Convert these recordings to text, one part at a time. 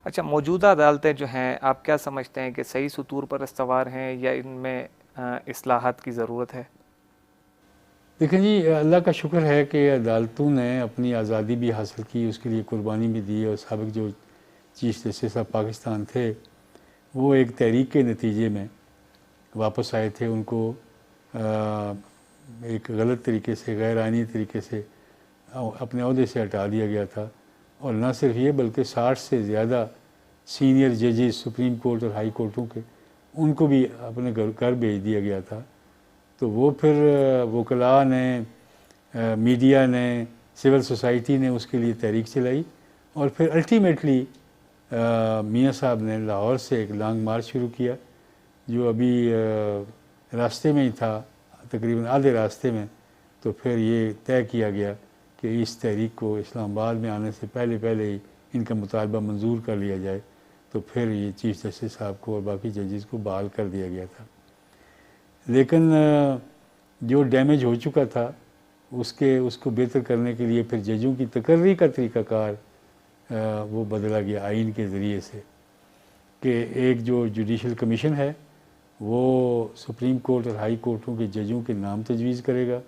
اچھا، موجودہ عدالتیں جو ہیں آپ کیا سمجھتے ہیں کہ صحیح سطور پر استوار ہیں یا ان میں اصلاحات کی ضرورت ہے؟ دیکھیں جی، اللہ کا شکر ہے کہ عدالتوں نے اپنی آزادی بھی حاصل کی، اس کے لیے قربانی بھی دی، اور سابق جو چیف جسٹس آف پاکستان تھے وہ ایک تحریک کے نتیجے میں واپس آئے تھے. ان کو ایک غلط طریقے سے، غیر آئینی طریقے سے اپنے عہدے سے ہٹا دیا گیا تھا. اور نہ صرف یہ بلکہ 60 سے زیادہ سینئر ججز سپریم کورٹ اور ہائی کورٹوں کے، ان کو بھی اپنے گھر بھیج دیا گیا تھا. تو وہ پھر وکلاء نے، میڈیا نے، سول سوسائٹی نے اس کے لیے تحریک چلائی، اور پھر الٹیمیٹلی میاں صاحب نے لاہور سے ایک لانگ مارچ شروع کیا، جو ابھی راستے میں ہی تھا، تقریباً آدھے راستے میں. تو پھر یہ طے کیا گیا کہ اس تحریک کو اسلام آباد میں آنے سے پہلے ہی ان کا مطالبہ منظور کر لیا جائے. تو پھر یہ چیف جسٹس صاحب کو اور باقی ججز کو بحال کر دیا گیا تھا. لیکن جو ڈیمیج ہو چکا تھا اس کو بہتر کرنے کے لیے پھر ججوں کی تقرری کا طریقہ کار وہ بدلا گیا آئین کے ذریعے سے، کہ ایک جو جوڈیشل کمیشن ہے وہ سپریم کورٹ اور ہائی کورٹوں کے ججوں کے نام تجویز کرے گا،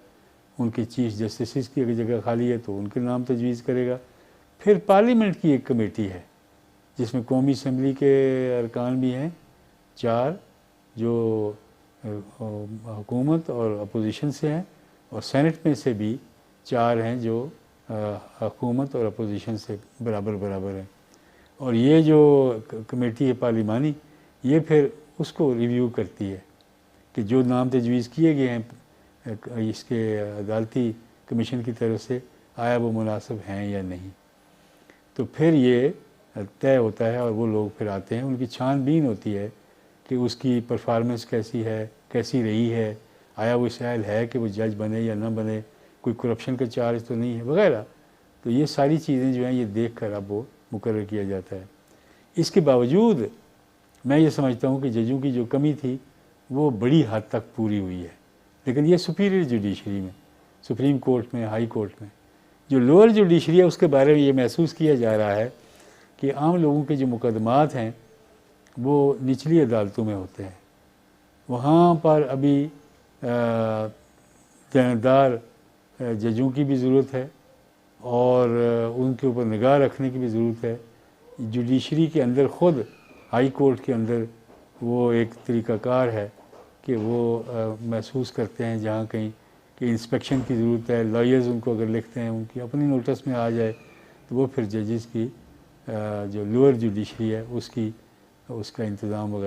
ان کے چیف جسٹسز کی اگر جگہ خالی ہے تو ان کے نام تجویز کرے گا. پھر پارلیمنٹ کی ایک کمیٹی ہے جس میں قومی اسمبلی کے ارکان بھی ہیں 4 جو حکومت اور اپوزیشن سے ہیں، اور سینٹ میں سے بھی 4 ہیں جو حکومت اور اپوزیشن سے برابر ہیں. اور یہ جو کمیٹی ہے پارلیمانی، یہ پھر اس کو ریویو کرتی ہے کہ جو نام تجویز کیے گئے ہیں اس کے عدالتی کمیشن کی طرف سے، آیا وہ مناسب ہیں یا نہیں. تو پھر یہ طے ہوتا ہے اور وہ لوگ پھر آتے ہیں، ان کی چھان بین ہوتی ہے کہ اس کی پرفارمنس کیسی ہے، کیسی رہی ہے، آیا وہ سائل ہے کہ وہ جج بنے یا نہ بنے، کوئی کرپشن کا چارج تو نہیں ہے وغیرہ. تو یہ ساری چیزیں جو ہیں یہ دیکھ کر اب وہ مقرر کیا جاتا ہے. اس کے باوجود میں یہ سمجھتا ہوں کہ ججوں کی جو کمی تھی وہ بڑی حد تک پوری ہوئی ہے. لیکن یہ سپیریئر جوڈیشری میں، سپریم کورٹ میں، ہائی کورٹ میں. جو لوور جوڈیشری ہے اس کے بارے میں یہ محسوس کیا جا رہا ہے کہ عام لوگوں کے جو مقدمات ہیں وہ نچلی عدالتوں میں ہوتے ہیں، وہاں پر ابھی دیانتدار ججوں کی بھی ضرورت ہے اور ان کے اوپر نگاہ رکھنے کی بھی ضرورت ہے. جوڈیشری کے اندر خود ہائی کورٹ کے اندر وہ ایک طریقہ کار ہے کہ وہ محسوس کرتے ہیں جہاں کہیں کہ انسپیکشن کی ضرورت ہے، لائرز ان کو اگر لکھتے ہیں ان کی اپنی نوٹس میں آ جائے تو وہ پھر ججز کی جو لوور جوڈیشری ہے اس کا انتظام وغیرہ